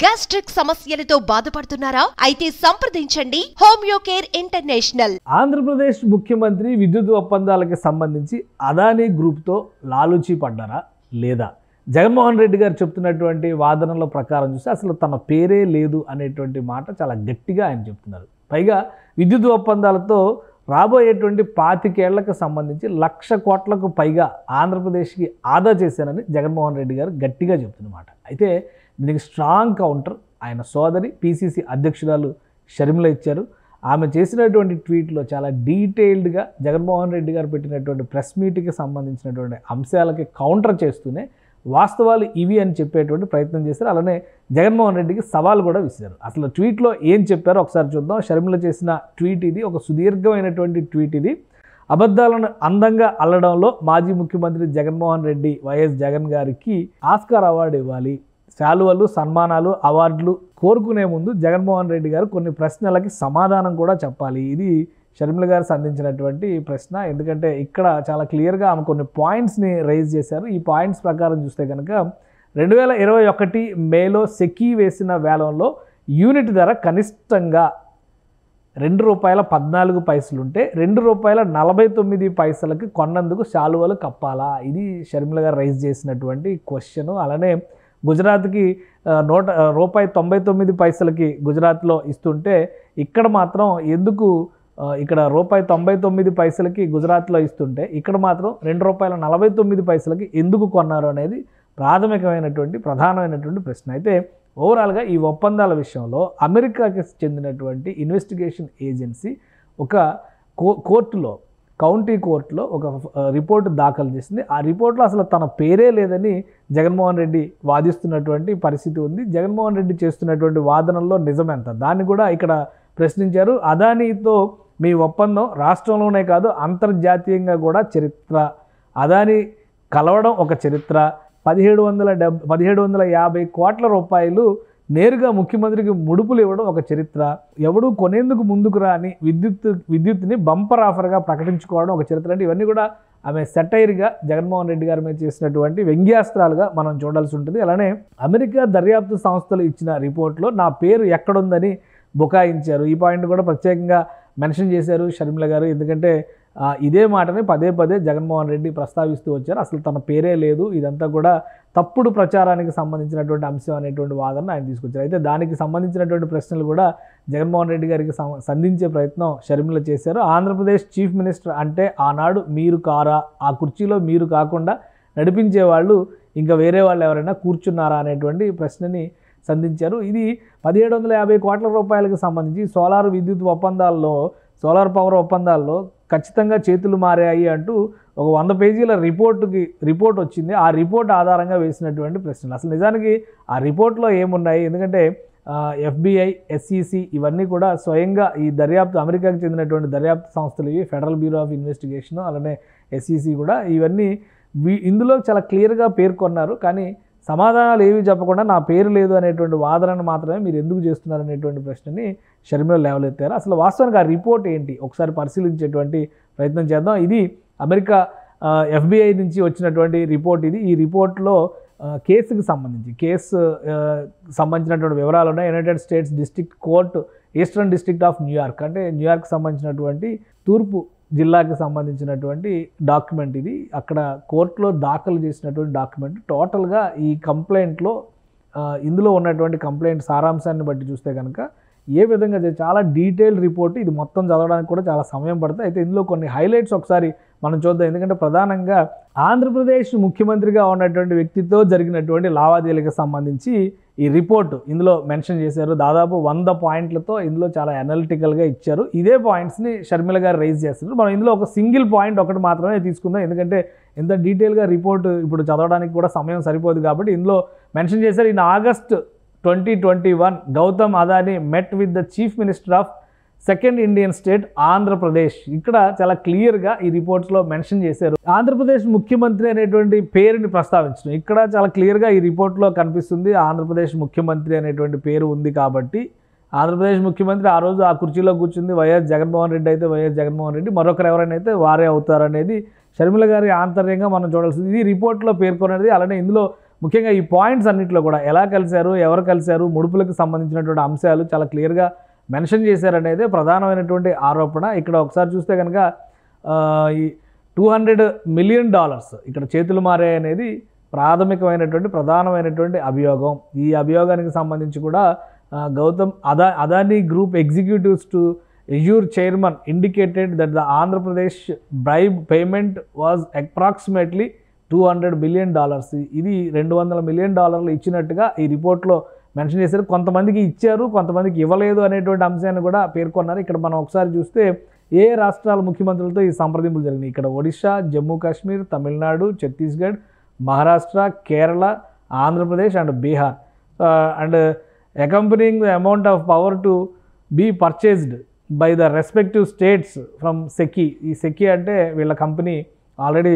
Gastric సమస్యలతో బాధపడుతున్నారా? అయితే సంప్రదించండి హోమియోకేర్ ఇంటర్నేషనల్. ఆంధ్రప్రదేశ్ ముఖ్యమంత్రి విద్యుత్ ఒప్పందాలకు సంబంధించి అదానీ గ్రూప్తో లాలూచీ పడ్డారా లేదా? జగన్మోహన్ రెడ్డి గారు చెప్తున్నటువంటి వాదనల ప్రకారం చూస్తే అసలు తన పేరే లేదు అనేటువంటి మాట చాలా గట్టిగా ఆయన చెప్తున్నారు. పైగా విద్యుత్ ఒప్పందాలతో రాబోయేటువంటి 25 ఏళ్లకు సంబంధించి 1,00,000 కోట్లకు పైగా ఆంధ్రప్రదేశ్కి ఆదా చేశానని జగన్మోహన్ రెడ్డి గారు గట్టిగా చెప్తున్నమాట. అయితే దీనికి స్ట్రాంగ్ కౌంటర్ ఆయన సోదరి పిసిసి అధ్యక్షురాలు షర్మిల ఇచ్చారు. ఆమె చేసినటువంటి ట్వీట్లో చాలా డీటెయిల్డ్గా జగన్మోహన్ రెడ్డి గారు పెట్టినటువంటి ప్రెస్ మీట్కి సంబంధించినటువంటి అంశాలకి కౌంటర్ చేస్తూనే వాస్తవాలు ఇవి అని చెప్పేటువంటి ప్రయత్నం చేశారు. అలానే జగన్మోహన్ రెడ్డికి సవాల్ కూడా విసిరారు. అసలు ట్వీట్లో ఏం చెప్పారో ఒకసారి చూద్దాం. షర్మిల చేసిన ట్వీట్ ఇది, ఒక సుదీర్ఘమైనటువంటి ట్వీట్ ఇది. అబద్ధాలను అందంగా అల్లడంలో మాజీ ముఖ్యమంత్రి జగన్మోహన్ రెడ్డి వైఎస్ జగన్ గారికి ఆస్కార్ అవార్డు ఇవ్వాలి, శాలువలు, సన్మానాలు, అవార్డులు కోరుకునే ముందు జగన్మోహన్ రెడ్డి గారు కొన్ని ప్రశ్నలకి సమాధానం కూడా చెప్పాలి. ఇది షర్మిల గారు సంధించినటువంటి ప్రశ్న. ఎందుకంటే ఇక్కడ చాలా క్లియర్గా ఆమె కొన్ని పాయింట్స్ని రైజ్ చేశారు. ఈ పాయింట్స్ ప్రకారం చూస్తే కనుక 2021 మేలో సెకీ వేసిన వేలంలో యూనిట్ ధర కనిష్టంగా ₹2.14 ఉంటే ₹2.49 కొన్నందుకు శాలువలు కప్పాలా? ఇది షర్మిల గారు రైజ్ చేసినటువంటి క్వశ్చన్. అలానే గుజరాత్కి ₹1.99 గుజరాత్లో ఇస్తుంటే ఇక్కడ మాత్రం ఎందుకు ఇక్కడ ₹1.99 గుజరాత్లో ఇస్తుంటే ఇక్కడ మాత్రం ₹2.49 ఎందుకు కొన్నారు అనేది ప్రధానమైనటువంటి ప్రశ్న. అయితే ఓవరాల్గా ఈ ఒప్పందాల విషయంలో అమెరికాకి చెందినటువంటి ఇన్వెస్టిగేషన్ ఏజెన్సీ ఒక కౌంటీ కోర్టులో ఒక రిపోర్టు దాఖలు చేసింది. ఆ రిపోర్ట్లో అసలు తన పేరే లేదని జగన్మోహన్ రెడ్డి వాదిస్తున్నటువంటి పరిస్థితి ఉంది. జగన్మోహన్ రెడ్డి చేస్తున్నటువంటి వాదనల్లో నిజమెంత దాన్ని కూడా ఇక్కడ ప్రశ్నించారు. అదానీతో మీ ఒప్పందం రాష్ట్రంలోనే కాదు అంతర్జాతీయంగా కూడా చరిత్ర. అదానీ కలవడం ఒక చరిత్ర. 1750 కోట్ల రూపాయలు నేరుగా ముఖ్యమంత్రికి ముడుపులు ఇవ్వడం ఒక చరిత్ర. ఎవడు కొనేందుకు ముందుకు రాని విద్యుత్ని బంపర్ ఆఫర్గా ప్రకటించుకోవడం ఒక చరిత్ర. అంటే ఇవన్నీ కూడా ఆమె సెటైర్గా జగన్మోహన్ రెడ్డి గారి మీద చేసినటువంటి వ్యంగ్యాస్త్రాలుగా మనం చూడాల్సి ఉంటుంది. అలానే అమెరికా దర్యాప్తు సంస్థలు ఇచ్చిన రిపోర్ట్లో నా పేరు ఎక్కడుందని బుకాయించారు. ఈ పాయింట్ కూడా ప్రత్యేకంగా మెన్షన్ చేశారు షర్మిల గారు. ఎందుకంటే ఇదే మాటని పదే జగన్మోహన్ రెడ్డి ప్రస్తావిస్తూ వచ్చారు. అసలు తన పేరే లేదు, ఇదంతా కూడా తప్పుడు ప్రచారానికి సంబంధించినటువంటి అంశం అనేటువంటి వాదన ఆయన తీసుకొచ్చారు. అయితే దానికి సంబంధించినటువంటి ప్రశ్నలు కూడా జగన్మోహన్ రెడ్డి గారికి సంధించే ప్రయత్నం షర్మిల చేశారు. ఆంధ్రప్రదేశ్ చీఫ్ మినిస్టర్ అంటే ఆనాడు మీరు కారా? ఆ కుర్చీలో మీరు కాకుండా నడిపించే వాళ్ళు ఇంకా వేరే వాళ్ళు ఎవరైనా కూర్చున్నారా అనేటువంటి ప్రశ్నని సంధించారు. ఇది 1750 కోట్ల రూపాయలకు సంబంధించి సోలార్ పవర్ ఒప్పందాల్లో ఖచ్చితంగా చేతులు మారాయి అంటూ ఒక 100 పేజీల రిపోర్ట్ వచ్చింది. ఆ రిపోర్ట్ ఆధారంగా వేసినటువంటి ప్రశ్నలు. అసలు నిజానికి ఆ రిపోర్ట్లో ఏమున్నాయి? ఎందుకంటే FBI, SEC ఇవన్నీ కూడా స్వయంగా ఈ అమెరికాకి చెందినటువంటి దర్యాప్తు సంస్థలు ఇవి, ఫెడరల్ బ్యూరో ఆఫ్ ఇన్వెస్టిగేషన్, అలానే SEC కూడా ఇవన్నీ ఇందులో చాలా క్లియర్గా పేర్కొన్నారు. కానీ సమాధానాలు ఏవి చెప్పకుండా నా పేరు లేదు అనేటువంటి వాదనను మాత్రమే మీరు ఎందుకు చేస్తున్నారు అనేటువంటి ప్రశ్నని షర్మిల లేవలెత్తారు. అసలు వాస్తవానికి ఆ రిపోర్ట్ ఏంటి ఒకసారి పరిశీలించేటువంటి ప్రయత్నం చేద్దాం. ఇది అమెరికా FBI నుంచి వచ్చినటువంటి రిపోర్ట్ ఇది. ఈ రిపోర్ట్లో కేసుకు సంబంధించినటువంటి వివరాలు ఉన్నాయి. United states district court eastern district of New York, అంటే న్యూయార్క్ సంబంధించినటువంటి తూర్పు జిల్లాకి సంబంధించినటువంటి డాక్యుమెంట్ ఇది. అక్కడ కోర్టులో దాఖలు చేసినటువంటి డాక్యుమెంట్. టోటల్గా ఈ కంప్లైంట్లో ఇందులో ఉన్నటువంటి కంప్లైంట్ సారాంశాన్ని బట్టి చూస్తే కనుక ఏ విధంగా చాలా డీటెయిల్డ్ రిపోర్ట్ ఇది. మొత్తం చదవడానికి కూడా చాలా సమయం పడుతుంది. అయితే ఇందులో కొన్ని హైలైట్స్ ఒకసారి మనం చూద్దాం. ఎందుకంటే ప్రధానంగా ఆంధ్రప్రదేశ్ ముఖ్యమంత్రిగా ఉన్నటువంటి వ్యక్తితో జరిగినటువంటి లావాదేవీలకు సంబంధించి ఈ రిపోర్టు ఇందులో మెన్షన్ చేశారు. దాదాపు 100 పాయింట్లతో ఇందులో చాలా అనలిటికల్గా ఇచ్చారు. ఇదే పాయింట్స్ని షర్మిల గారు రైజ్ చేస్తున్నారు. మనం ఇందులో ఒక సింగిల్ పాయింట్ ఒకటి మాత్రమే తీసుకుందాం. ఎందుకంటే ఎంత డీటెయిల్గా రిపోర్టు ఇప్పుడు చదవడానికి కూడా సమయం సరిపోదు కాబట్టి ఇందులో మెన్షన్ చేశారు. In August 2021 Gautam Adani met with the chief minister of second Indian state Andhra Pradesh. ఇక్కడ చాలా క్లియర్గా ఈ రిపోర్ట్స్లో మెన్షన్ చేశారు. ఆంధ్రప్రదేశ్ ముఖ్యమంత్రి అనేటువంటి పేరుని ప్రస్తావించడం ఇక్కడ చాలా క్లియర్గా ఈ రిపోర్ట్లో కనిపిస్తుంది. ఆంధ్రప్రదేశ్ ముఖ్యమంత్రి అనేటువంటి పేరు ఉంది కాబట్టి ఆంధ్రప్రదేశ్ ముఖ్యమంత్రి ఆ రోజు ఆ కుర్చీలో కూర్చుంది వైఎస్ జగన్మోహన్ రెడ్డి అయితే వైఎస్ జగన్మోహన్ రెడ్డి, మరొకరు ఎవరైనా అయితే వారే అవుతారనేది షర్మిల గారి ఆంతర్యంగా మనం చూడాల్సింది. ఇది రిపోర్ట్లో పేర్కొనేది. అలానే ఇందులో ముఖ్యంగా ఈ పాయింట్స్ అన్నింటిలో కూడా ఎలా కలిశారు, ఎవరు కలిశారు, ముడుపులకు సంబంధించినటువంటి అంశాలు చాలా క్లియర్గా మెన్షన్ చేశారనేదే ప్రధానమైనటువంటి ఆరోపణ. ఇక్కడ ఒకసారి చూస్తే కనుక ఈ $200 మిలియన్ ఇక్కడ చేతులు మారాయి అనేది ప్రాథమికమైనటువంటి ప్రధానమైనటువంటి అభియోగం. ఈ అభియోగానికి సంబంధించి కూడా Gautam Adani group executives to Azure chairman indicated that the Andhra Pradesh bribe payment was approximately $200 billion. ఇది $200 మిలియన్ ఇచ్చినట్టుగా ఈ రిపోర్ట్లో మెన్షన్ చేశారు. కొంతమందికి ఇచ్చారు, కొంతమందికి ఇవ్వలేదు అనేటువంటి అంశాన్ని కూడా పేర్కొన్నారు. ఇక్కడ మనం ఒకసారి చూస్తే ఏ రాష్ట్రాల ముఖ్యమంత్రులతో ఈ సంప్రదింపులు జరిగినాయి. ఇక్కడ Odisha, Jammu Kashmir, Tamil Nadu, Chhattisgarh, Maharashtra, Kerala, Andhra Pradesh and Bihar. And accompanying the amount of power to be purchased by the respective states from SECI. ఈ SECI అంటే వీళ్ళ కంపెనీ ఆల్రెడీ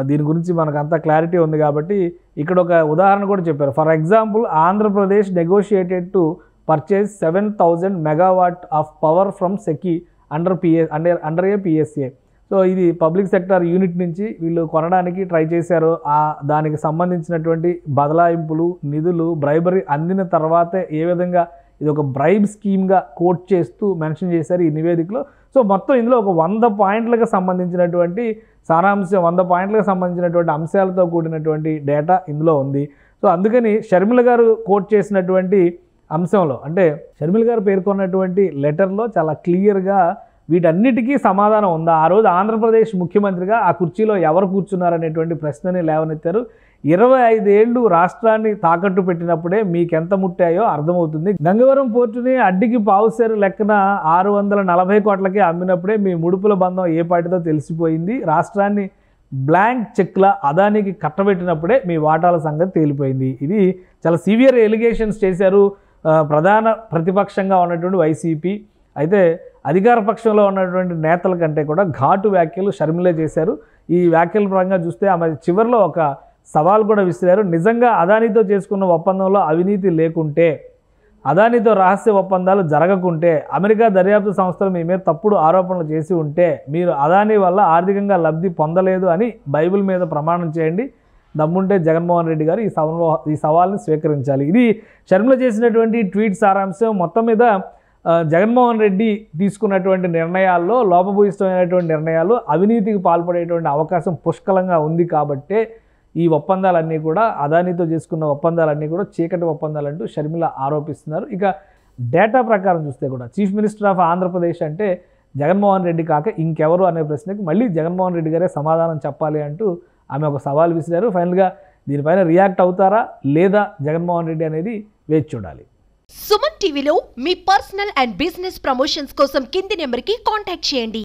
దీని గురించి మనకంతా క్లారిటీ ఉంది కాబట్టి ఇక్కడ ఒక ఉదాహరణ కూడా చెప్పారు. For example, Andhra Pradesh negotiated to purchase 7,000 megawatt of power from SECI under A PSA. So ఇది పబ్లిక్ సెక్టర్ యూనిట్ నుంచి వీళ్ళు కొనడానికి ట్రై చేశారు. దానికి సంబంధించినటువంటి బదలాయింపులు, నిధులు, బ్రైబరీ అందిన తర్వాతే ఏ విధంగా ఇది ఒక బ్రైబ్ స్కీమ్గా కోట్ చేస్తూ మెన్షన్ చేశారు ఈ నివేదికలో. సో మొత్తం ఇందులో ఒక 100 పాయింట్లకు సంబంధించినటువంటి సారాంశం, 100 పాయింట్లకు సంబంధించినటువంటి అంశాలతో కూడినటువంటి డేటా ఇందులో ఉంది. సో అందుకని షర్మిల గారు కోట్ చేసినటువంటి అంశంలో, అంటే షర్మిల గారు పేర్కొన్నటువంటి లెటర్లో చాలా క్లియర్గా వీటన్నిటికీ సమాధానం ఉందా. ఆ రోజు ఆంధ్రప్రదేశ్ ముఖ్యమంత్రిగా ఆ కుర్చీలో ఎవరు కూర్చున్నారనేటువంటి ప్రశ్నని లేవనెత్తారు. 25 ఏళ్ళు రాష్ట్రాన్ని తాకట్టు పెట్టినప్పుడే మీకెంత ముట్టాయో అర్థమవుతుంది. గంగవరం పోర్టుని అడ్డికి పావుసేరు లెక్కన 640 కోట్లకే అమ్మినప్పుడే మీ ముడుపుల బంధం ఏ పాటితో తెలిసిపోయింది. రాష్ట్రాన్ని బ్లాంక్ చెక్ల అదానికి కట్టబెట్టినప్పుడే మీ వాటాల సంగతి తేలిపోయింది. ఇది చాలా సివియర్ ఎలిగేషన్స్ చేశారు ప్రధాన ప్రతిపక్షంగా ఉన్నటువంటి వైసీపీ. అయితే అధికార పక్షంలో ఉన్నటువంటి నేతల కంటే కూడా ఘాటు వ్యాఖ్యలు షర్మిలే చేశారు. ఈ వ్యాఖ్యల పరంగా చూస్తే ఆమె చివరిలో ఒక సవాల్ కూడా విసిరారు. నిజంగా అదానితో చేసుకున్న ఒప్పందంలో అవినీతి లేకుంటే, అదానితో రహస్య ఒప్పందాలు జరగకుంటే, అమెరికా దర్యాప్తు సంస్థలు మీ మీద తప్పుడు ఆరోపణలు చేసి ఉంటే, మీరు అదాని వల్ల ఆర్థికంగా లబ్ధి పొందలేదు అని బైబిల్ మీద ప్రమాణం చేయండి. దమ్ముంటే జగన్మోహన్ రెడ్డి గారు ఈ సవాల్ని స్వీకరించాలి. ఇది షర్మిల చేసినటువంటి ట్వీట్ సారాంశం. మొత్తం మీద జగన్మోహన్ రెడ్డి తీసుకున్నటువంటి నిర్ణయాల్లో లోపభూయిష్టమైనటువంటి నిర్ణయాలు, అవినీతికి పాల్పడేటువంటి అవకాశం పుష్కలంగా ఉంది కాబట్టే ఈ ఒప్పందాలన్నీ కూడా అదానితో చేసుకున్న ఒప్పందాలన్నీ కూడా చీకటి ఒప్పందాలంటూ షర్మిల ఆరోపిస్తున్నారు. ఇక డేటా ప్రకారం చూస్తే కూడా చీఫ్ మినిస్టర్ ఆఫ్ ఆంధ్రప్రదేశ్ అంటే జగన్మోహన్ రెడ్డి కాక ఇంకెవరు అనే ప్రశ్నకి మళ్ళీ జగన్మోహన్ రెడ్డి గారే సమాధానం చెప్పాలి అంటూ ఆమె ఒక సవాల్ విసిరారు. ఫైనల్గా దీనిపైన రియాక్ట్ అవుతారా లేదా జగన్మోహన్ రెడ్డి అనేది వేచి చూడాలి. సుమన్ టీవీలో మీ పర్సనల్ అండ్ బిజినెస్ ప్రమోషన్స్ కోసం కింది నెంబర్కి కాంటాక్ట్ చేయండి.